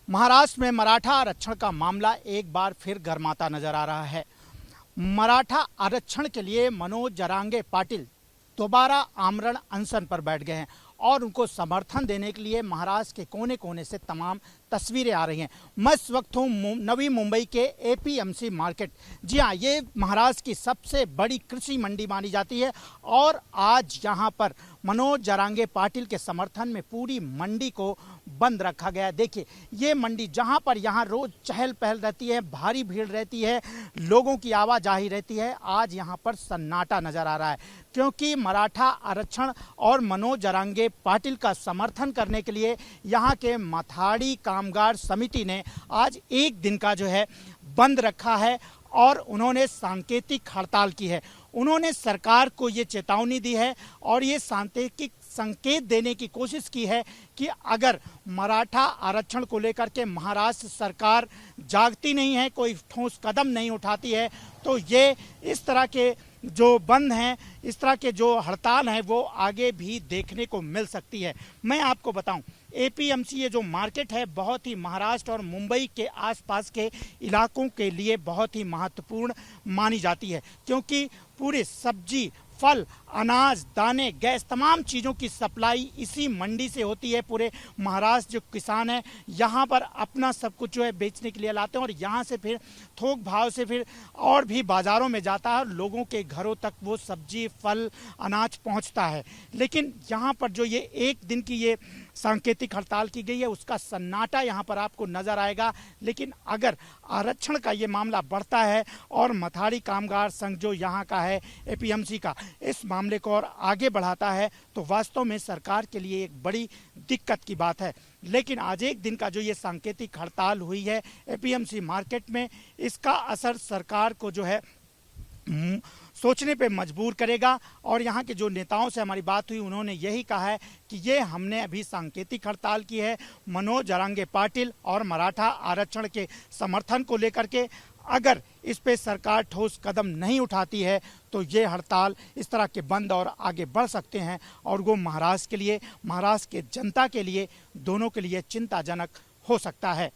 महाराष्ट्र में मराठा आरक्षण का मामला एक बार फिर गरमाता नजर आ रहा है। मराठा आरक्षण के लिए मनोज जरांगे पाटिल दोबारा आमरण अनशन पर बैठ गए हैं और उनको समर्थन देने के लिए महाराष्ट्र के कोने कोने से तमाम तस्वीरें आ रही हैं। मैं इस वक्त हूँ नवी मुंबई के एपीएमसी मार्केट। जी हाँ, ये महाराष्ट्र की सबसे बड़ी कृषि मंडी मानी जाती है और आज यहाँ पर मनोज जरांगे पाटिल के समर्थन में पूरी मंडी को बंद रखा गया है। देखिए, ये मंडी जहाँ पर यहाँ रोज चहल पहल रहती है, भारी भीड़ रहती है, लोगों की आवाजाही रहती है, आज यहाँ पर सन्नाटा नजर आ रहा है क्योंकि मराठा आरक्षण और मनोज जरांगे पाटिल का समर्थन करने के लिए यहाँ के मथाड़ी कामगार समिति ने आज एक दिन का जो है बंद रखा है और उन्होंने सांकेतिक हड़ताल की है। उन्होंने सरकार को ये चेतावनी दी है और ये सांकेतिक संकेत देने की कोशिश की है कि अगर मराठा आरक्षण को लेकर के महाराष्ट्र सरकार जागती नहीं है, कोई ठोस कदम नहीं उठाती है, तो ये इस तरह के जो बंद हैं, इस तरह के जो हड़ताल हैं वो आगे भी देखने को मिल सकती है। मैं आपको बताऊं, एपीएमसी ये जो मार्केट है बहुत ही महाराष्ट्र और मुंबई के आसपास के इलाकों के लिए बहुत ही महत्वपूर्ण मानी जाती है क्योंकि पूरे सब्जी, फल, अनाज, दाने, गैस, तमाम चीज़ों की सप्लाई इसी मंडी से होती है। पूरे महाराष्ट्र जो किसान हैं यहाँ पर अपना सब कुछ जो है बेचने के लिए लाते हैं और यहाँ से फिर थोक भाव से फिर और भी बाज़ारों में जाता है और लोगों के घरों तक वो सब्जी, फल, अनाज पहुँचता है। लेकिन यहाँ पर जो ये एक दिन की ये सांकेतिक हड़ताल की गई है उसका सन्नाटा यहाँ पर आपको नज़र आएगा। लेकिन अगर आरक्षण का ये मामला बढ़ता है और मथाड़ी कामगार संघ जो यहाँ का है एपीएमसी का इस मामले को और आगे बढ़ाता है तो वास्तव में सरकार के लिए एक बड़ी दिक्कत की बात है। लेकिन आज एक दिन का जो ये सांकेतिक हड़ताल हुई है एपीएमसी मार्केट में, इसका असर सरकार को जो है सोचने पे मजबूर करेगा और यहाँ के जो नेताओं से हमारी बात हुई उन्होंने यही कहा है कि ये हमने अभी सांकेतिक हड़ताल की है मनोज जरांगे पाटिल और मराठा आरक्षण के समर्थन को लेकर के। अगर इस पे सरकार ठोस कदम नहीं उठाती है तो ये हड़ताल इस तरह के बंद और आगे बढ़ सकते हैं और वो महाराष्ट्र के लिए, महाराष्ट्र के जनता के लिए, दोनों के लिए चिंताजनक हो सकता है।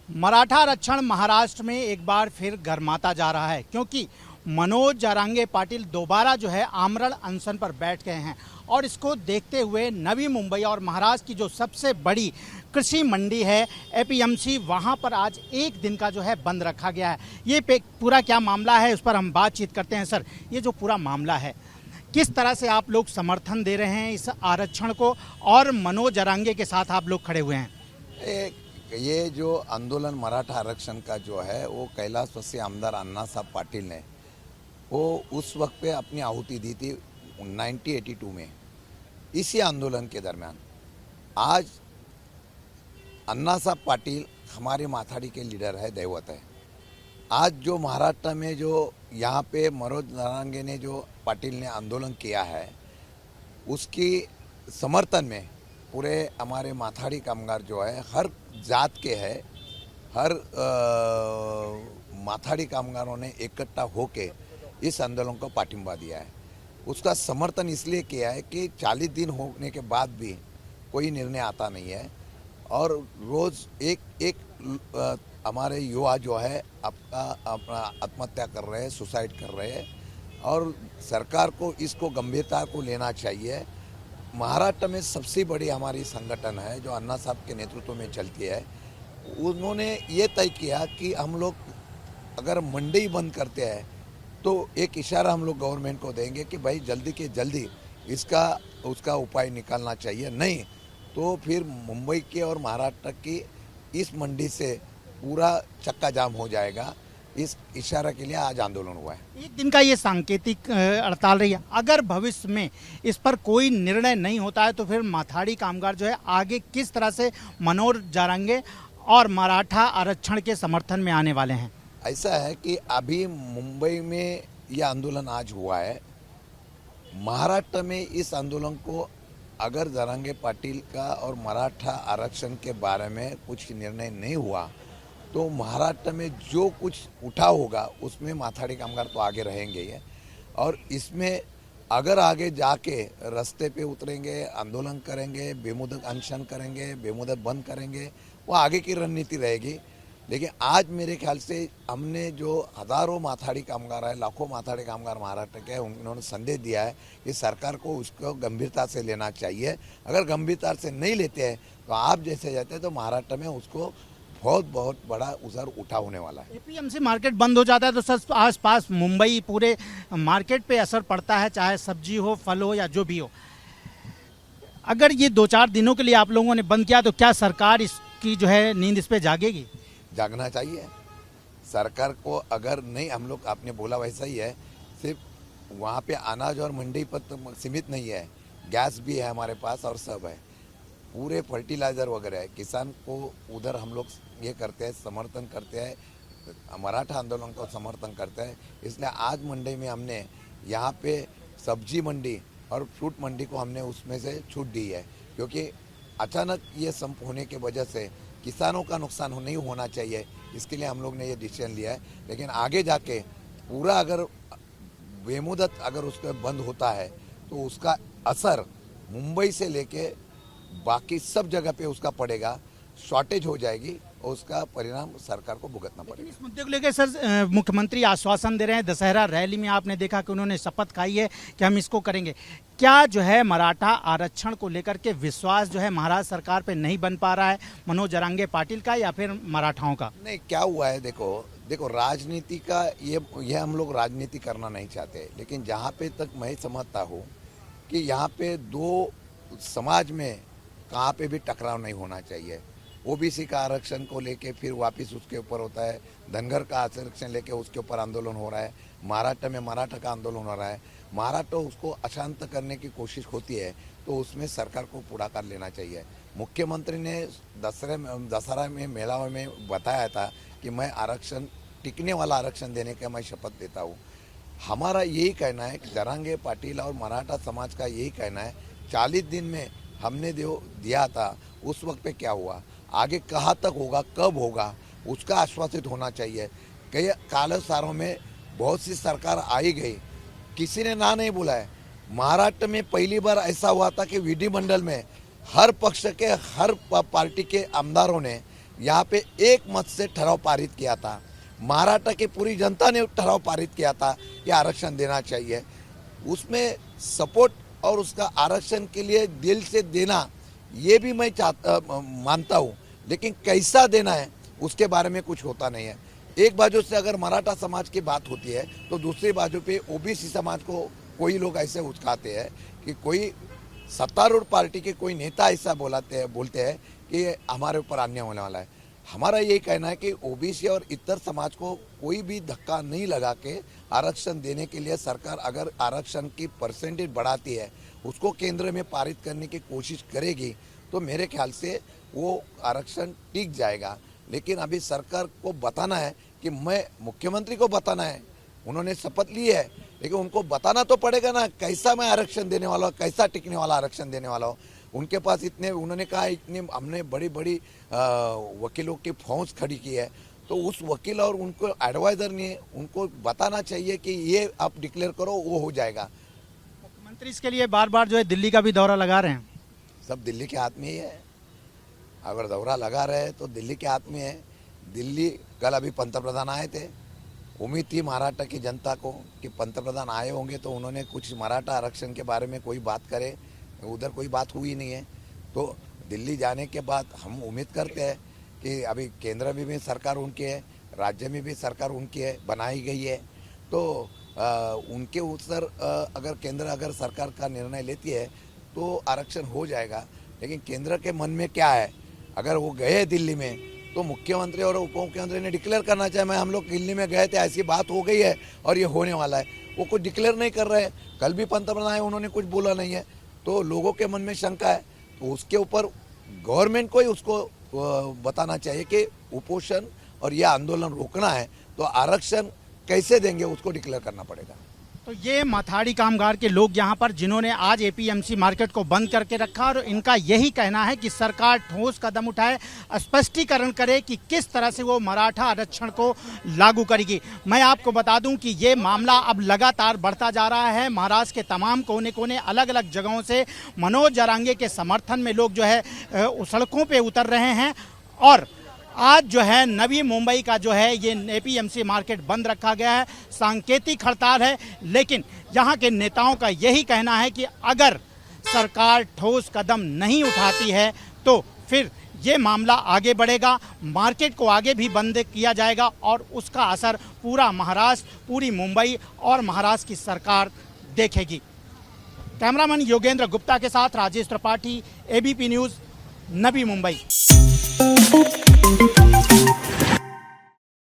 मराठा आरक्षण महाराष्ट्र में एक बार फिर गरमाता जा रहा है क्योंकि मनोज जरांगे पाटिल दोबारा जो है आमरण अनशन पर बैठ गए हैं और इसको देखते हुए नवी मुंबई और महाराष्ट्र की जो सबसे बड़ी कृषि मंडी है एपीएमसी, वहां पर आज एक दिन का जो है बंद रखा गया है। ये पूरा क्या मामला है उस पर हम बातचीत करते हैं। सर, ये जो पूरा मामला है किस तरह से आप लोग समर्थन दे रहे हैं इस आरक्षण को और मनोज जरांगे के साथ आप लोग खड़े हुए हैं? ये जो आंदोलन मराठा आरक्षण का जो है वो कैलाशवासी आमदार अण्णा साहब पाटिल ने वो उस वक्त पे अपनी आहुति दी थी 1982 में। इसी आंदोलन के दरमियान आज अण्णा साहब पाटिल हमारे माथाड़ी के लीडर है, दैवत है। आज जो महाराष्ट्र में जो यहाँ पे मनोज जरांगे ने जो पाटिल ने आंदोलन किया है उसकी समर्थन में पूरे हमारे माथाड़ी कामगार जो है हर जात के है, हर माथाड़ी कामगारों ने इकट्ठा होके इस आंदोलन को पाठिंबा दिया है। उसका समर्थन इसलिए किया है कि 40 दिन होने के बाद भी कोई निर्णय आता नहीं है और रोज़ एक हमारे युवा जो है अपना आत्महत्या कर रहे हैं, सुसाइड कर रहे हैं और सरकार को इसको गंभीरता को लेना चाहिए। महाराष्ट्र में सबसे बड़ी हमारी संगठन है जो अन्ना साहब के नेतृत्व में चलती है, उन्होंने ये तय किया कि हम लोग अगर मंडी बंद करते हैं तो एक इशारा हम लोग गवर्नमेंट को देंगे कि भाई जल्दी के जल्दी उसका उपाय निकालना चाहिए, नहीं तो फिर मुंबई के और महाराष्ट्र की इस मंडी से पूरा चक्का जाम हो जाएगा। इस इशारा के लिए आज आंदोलन हुआ है। एक दिन का ये सांकेतिक हड़ताल रही है। अगर भविष्य में इस पर कोई निर्णय नहीं होता है तो फिर माथाड़ी कामगार जो है आगे किस तरह से मनोज जरांगे और मराठा आरक्षण के समर्थन में आने वाले हैं? ऐसा है कि अभी मुंबई में यह आंदोलन आज हुआ है। महाराष्ट्र में इस आंदोलन को अगर जरांगे पाटिल का और मराठा आरक्षण के बारे में कुछ निर्णय नहीं हुआ तो महाराष्ट्र में जो कुछ उठा होगा उसमें माथाड़ी कामगार तो आगे रहेंगे ही और इसमें अगर आगे जाके रास्ते पे उतरेंगे, आंदोलन करेंगे, बेमुदत अनशन करेंगे, बेमुदत बंद करेंगे, वो आगे की रणनीति रहेगी। लेकिन आज मेरे ख्याल से हमने जो हजारों माथाड़ी कामगार है, लाखों माथाड़ी कामगार महाराष्ट्र के हैं, उन्होंने संदेश दिया है कि सरकार को उसको गंभीरता से लेना चाहिए। अगर गंभीरता से नहीं लेते हैं तो आप जैसे जाते हैं तो महाराष्ट्र में उसको बहुत बड़ा उधर उठा होने वाला है। एपीएमसी मार्केट बंद हो जाता है तो सर आसपास मुंबई पूरे मार्केट पे असर पड़ता है, चाहे सब्जी हो, फल हो या जो भी हो। अगर ये 2-4 दिनों के लिए आप लोगों ने बंद किया तो क्या सरकार इसकी जो है नींद इस पे जागेगी? जागना चाहिए सरकार को। अगर नहीं, हम लोग आपने बोला वैसा ही है, सिर्फ वहाँ पे अनाज और मंडी पर तो सीमित नहीं है, गैस भी है हमारे पास और सब है, पूरे फर्टिलाइज़र वगैरह है। किसान को उधर हम लोग ये करते हैं, समर्थन करते हैं, मराठा आंदोलन को समर्थन करते हैं। इसलिए आज मंडी में हमने यहाँ पे सब्जी मंडी और फ्रूट मंडी को हमने उसमें से छूट दी है, क्योंकि अचानक ये संप होने की वजह से किसानों का नुकसान नहीं होना चाहिए, इसके लिए हम लोग ने ये डिसीजन लिया है। लेकिन आगे जाके पूरा अगर बेमुदत अगर उसका बंद होता है तो उसका असर मुंबई से लेके बाकी सब जगह पे उसका पड़ेगा, शॉर्टेज हो जाएगी और उसका परिणाम सरकार को भुगतना पड़ेगा। इस मुद्दे को लेकर सर मुख्यमंत्री आश्वासन दे रहे हैं। दशहरा रैली में आपने देखा कि उन्होंने शपथ खाई है कि हम इसको करेंगे। क्या जो है मराठा आरक्षण को लेकर के विश्वास जो है महाराष्ट्र सरकार पे नहीं बन पा रहा है, मनोज जरांगे पाटिल का या फिर मराठाओं का? नहीं, क्या हुआ है, देखो राजनीति का ये हम लोग राजनीति करना नहीं चाहते, लेकिन जहाँ पे तक मैं समझता हूँ कि यहाँ पे दो समाज में कहाँ पे भी टकराव नहीं होना चाहिए। ओबीसी का आरक्षण को लेके फिर वापस उसके ऊपर होता है, धनगर का आरक्षण लेके उसके ऊपर आंदोलन हो रहा है, महाराष्ट्र में मराठा का आंदोलन हो रहा है। महाराष्ट्र उसको अशांत करने की कोशिश होती है तो उसमें सरकार को पुढाकार लेना चाहिए। मुख्यमंत्री ने दशहरा में मेला में बताया था कि मैं आरक्षण, टिकने वाला आरक्षण देने का मैं शपथ देता हूँ। हमारा यही कहना है कि जरांगे पाटिल और मराठा समाज का यही कहना है, 40 दिन में हमने दिया था, उस वक्त पे क्या हुआ, आगे कहाँ तक होगा, कब होगा, उसका आश्वासित होना चाहिए। कई काले सालों में बहुत सी सरकार आई गई, किसी ने ना नहीं बोला है। महाराष्ट्र में पहली बार ऐसा हुआ था कि विधिमंडल में हर पक्ष के, हर पार्टी के आमदारों ने यहाँ पे एक मत से ठराव पारित किया था। महाराष्ट्र की पूरी जनता ने ठराव पारित किया था कि आरक्षण देना चाहिए। उसमें सपोर्ट और उसका आरक्षण के लिए दिल से देना, ये भी मैं मानता हूँ, लेकिन कैसा देना है उसके बारे में कुछ होता नहीं है। एक बाजू से अगर मराठा समाज की बात होती है तो दूसरी बाजू पे ओबीसी समाज को कोई लोग ऐसे उचकाते हैं कि कोई सत्तारूढ़ पार्टी के कोई नेता ऐसा बोलते हैं कि हमारे ऊपर अन्याय होने वाला है। हमारा यही कहना है कि ओबीसी और इतर समाज को कोई भी धक्का नहीं लगा के आरक्षण देने के लिए सरकार अगर आरक्षण की परसेंटेज बढ़ाती है, उसको केंद्र में पारित करने की कोशिश करेगी तो मेरे ख्याल से वो आरक्षण टिक जाएगा। लेकिन अभी सरकार को बताना है कि मैं, मुख्यमंत्री को बताना है, उन्होंने शपथ ली है, लेकिन उनको बताना तो पड़ेगा ना कैसा मैं आरक्षण देने वाला हूँ, कैसा टिकने वाला आरक्षण देने वाला हूँ। उनके पास इतने, उन्होंने कहा इतने हमने बड़ी बड़ी वकीलों की फौज खड़ी की है, तो उस वकील और उनको एडवाइजर ने उनको बताना चाहिए कि ये आप डिक्लेयर करो, वो हो जाएगा। मुख्यमंत्री इसके लिए बार बार जो है दिल्ली का भी दौरा लगा रहे हैं। सब दिल्ली के हाथ में ही है, अगर दौरा लगा रहे हैं तो दिल्ली के हाथ में है। दिल्ली, कल अभी पंतप्रधान आए थे, उम्मीद थी महाराष्ट्र की जनता को कि पंतप्रधान आए होंगे तो उन्होंने कुछ मराठा आरक्षण के बारे में कोई बात करे, उधर कोई बात हुई नहीं है। तो दिल्ली जाने के बाद हम उम्मीद करते हैं कि अभी केंद्र में भी सरकार उनकी है, राज्य में भी सरकार उनकी है, बनाई गई है, तो उनके उत्तर अगर केंद्र अगर सरकार का निर्णय लेती है तो आरक्षण हो जाएगा। लेकिन केंद्र के मन में क्या है, अगर वो गए दिल्ली में तो मुख्यमंत्री और उप मुख्यमंत्री ने डिक्लेयर करना चाहिए, मैं हम लोग दिल्ली में गए थे, ऐसी बात हो गई है और ये होने वाला है। वो कुछ डिक्लेयर नहीं कर रहे हैं। कल भी पंतप्रधान आए, उन्होंने कुछ बोला नहीं है, तो लोगों के मन में शंका है। तो उसके ऊपर गवर्नमेंट को ही उसको बताना चाहिए कि उपोषण और यह आंदोलन रोकना है तो आरक्षण कैसे देंगे उसको डिक्लेयर करना पड़ेगा। तो ये मथाड़ी कामगार के लोग यहाँ पर जिन्होंने आज एपीएमसी मार्केट को बंद करके रखा और इनका यही कहना है कि सरकार ठोस कदम उठाए, स्पष्टीकरण करे कि किस तरह से वो मराठा आरक्षण को लागू करेगी। मैं आपको बता दूं कि ये मामला अब लगातार बढ़ता जा रहा है। महाराष्ट्र के तमाम कोने कोने अलग अलग जगहों से मनोज जरांगे के समर्थन में लोग जो है सड़कों पर उतर रहे हैं और आज जो है नवी मुंबई का जो है ये एपीएमसी मार्केट बंद रखा गया है। सांकेतिक हड़ताल है, लेकिन यहाँ के नेताओं का यही कहना है कि अगर सरकार ठोस कदम नहीं उठाती है तो फिर ये मामला आगे बढ़ेगा, मार्केट को आगे भी बंद किया जाएगा और उसका असर पूरा महाराष्ट्र, पूरी मुंबई और महाराष्ट्र की सरकार देखेगी। कैमरामैन योगेंद्र गुप्ता के साथ राजेश त्रिपाठी, एबीपी न्यूज़, नवी मुंबई।